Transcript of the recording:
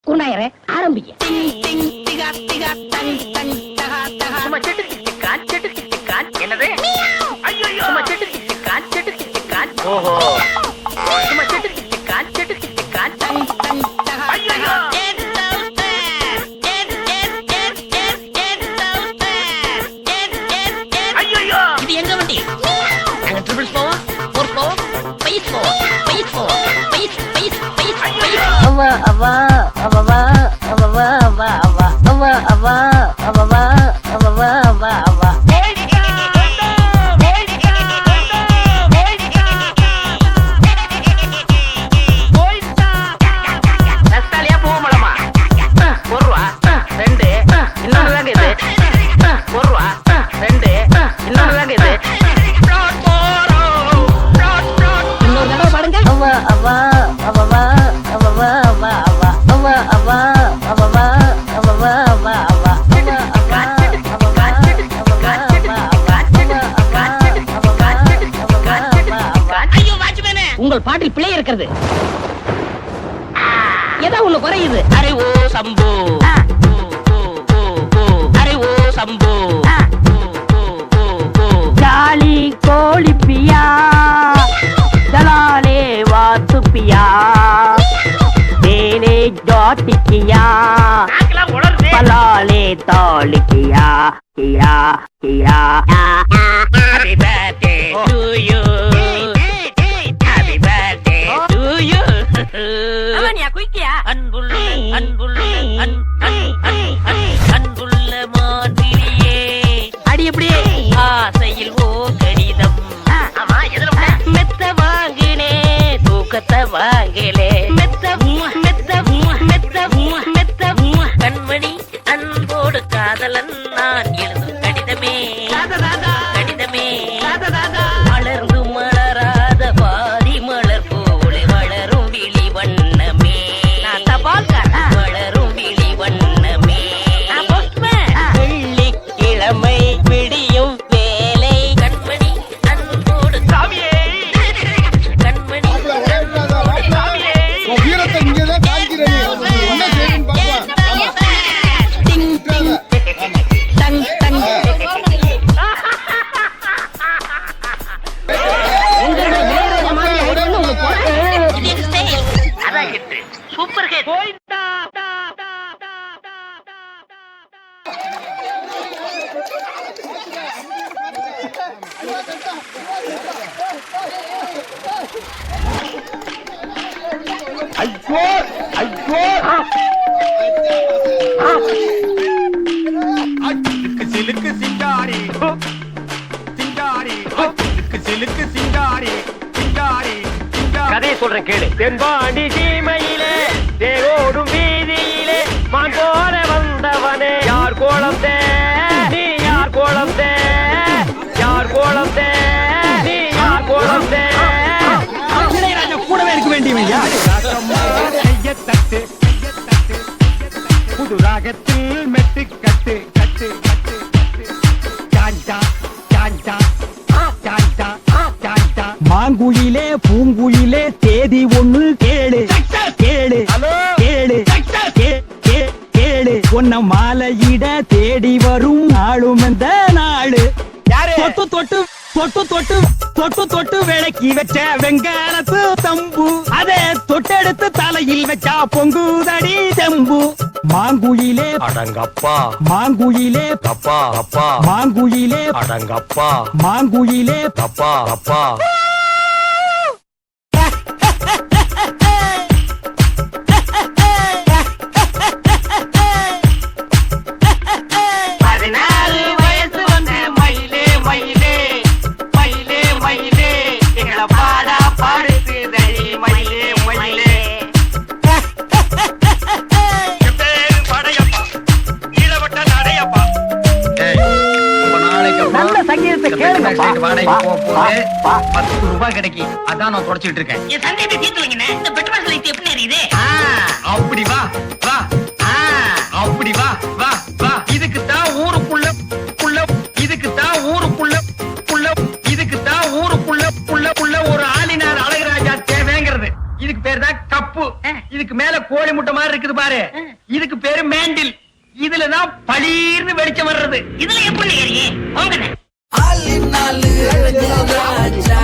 குண்டாயிர ஆரம்பிக்க. என்னது? ஓஹோ இது எங்க வண்டி? நாங்க ட்ரிபிள்ஸ் போவோம், ஃபோர் போவோம், பைஸ் போவோம், பைஸ் போவோம், பைஸ் பைஸ் பைஸ் பைஸ். அவா அவா அவா அவா அவா அவா அவா அவா அவா அவா அவா அவா. நஸ்தாலியா பூமலமா? ஒரு ரூபா ரெண்டு, இன்னொன்னு தாங்க இது. ஒரு ரூபா ரெண்டு, இன்னொன்னு தாங்க இது. இன்னொரு தடவை பாடுங்க. அவா அவா அவா அவா அவா அவா அவா அவா அவா அவா அவா அவா. உங்கள் பாட்டில் பிழை இருக்கிறது. ஏதோ ஒண்ணு குறையுது. அரே ஓ சம்பு, அரே ஓ சம்பு. ஜாலி கோழி பியா, ஜலாலே வாத்து பியா, தேனே ஜாட்டி கியா, பலாலே தாலி கியா கியா கியா. Happy birthday to you. Happy birthday to you. அவனியா குயிக்கியா? அன்புள்ள அன்புள்ள அன்புள்ள மான்விழியே, அடி எப்படியே ஆசையில் ஓ கடிதம். ஆமா எதுல மெத்த வாங்கினே, தூக்கத்தை வாங்கலே. மெத்த மெத்த மெத்த மெத்த கண்மணி அன்போடு காதலன் நான் எழுதும் கடிதமே கடிதமே. மலர்ந்து மலராத பாதி மலர் போல வளரும் விழி வண்ணமே. வளரும் விழி வண்ணமே. வெள்ளிக்கிழமை விடியும் வேலை, கண்மணி அன்போடு சாமியே, கண்மணி வீரத்தை இங்கதான் காய்க்கிறேன். என்ன செய்யணும் பாப்பா. டிங் டிங் டங் டங். அதான் ஹிட், சூப்பர் ஹிட். ஐயோ ஐயோ சிலுக்கு சிங்காரி சிங்காரி சிலுக்கு சிங்காரி சிங்காரி கதையை சொல்றேன் கேளு. தென்பாண்டி சீமையிலே தேரோடும் வீதியிலே மான் போல வந்தவனே, யார் கோலம் தே நீ, யார் கோலம் தே, யார் கோலம் தே நீ, யார் கோலம் தே. கூடவே இருக்க வேண்டியவன் யார்? கைய தட்டு புது ராகத்தில் மெட்டு கட்டு கட்டு கட்டு சாஞ்சா சாஞ்சா சாஞ்சா சாஞ்சா. மாங்குயிலே பூங்குயிலே தேதி ஒண்ணு கேளு கேளு கேளு கேளு. உன்ன மாலையிட தேடி வரும் நாளும் இந்த நாளு. தொட்டு தொட்டு தொட்டு தொட்டு தொட்டு தொட்டு விளக்கி வச்ச வெங்காலத்து தம்பு, அதே தொட்டெடுத்து தலையில் வச்சா பொங்குதடி தெம்பு. மாங்குயிலே அடங்கப்பா மாங்குயிலே அப்பா அப்பா, மாங்குயிலே அடங்கப்பா மாங்குயிலே அப்பா அப்பா. நல்ல சங்கீதத்தை கேளுங்கப்பா. 10 ரூபாய் கிடைக்கும். அதான் நான் தொடச்சிட்டு இருக்கேன். என் சந்தேகத்தை தீர்த்து வைங்கண்ணே. இந்த பெட்ரோல் லைட் எப்படி எரியுது? அப்படி வா வா, அப்படி வா வா வா. இதுக்கு தான் ஊருக்குள்ள இதுக்கு தான் ஊருக்குள்ள இதுக்கு தான் ஊருக்குள்ள ஒரு ஆளினார் அழகுராஜா தேவைங்கிறது. இதுக்கு பேர் தான் கப்பு. இதுக்கு மேல கோழி முட்டை மாதிரி இருக்கு இருக்குது பாரு, இதுக்கு பேரு மேண்டில். இதுலதான் பளீர்னு வெளிச்சம் வர்றது. இதுல எப்படி ஏறியே போங்கண்ணே. ராஜா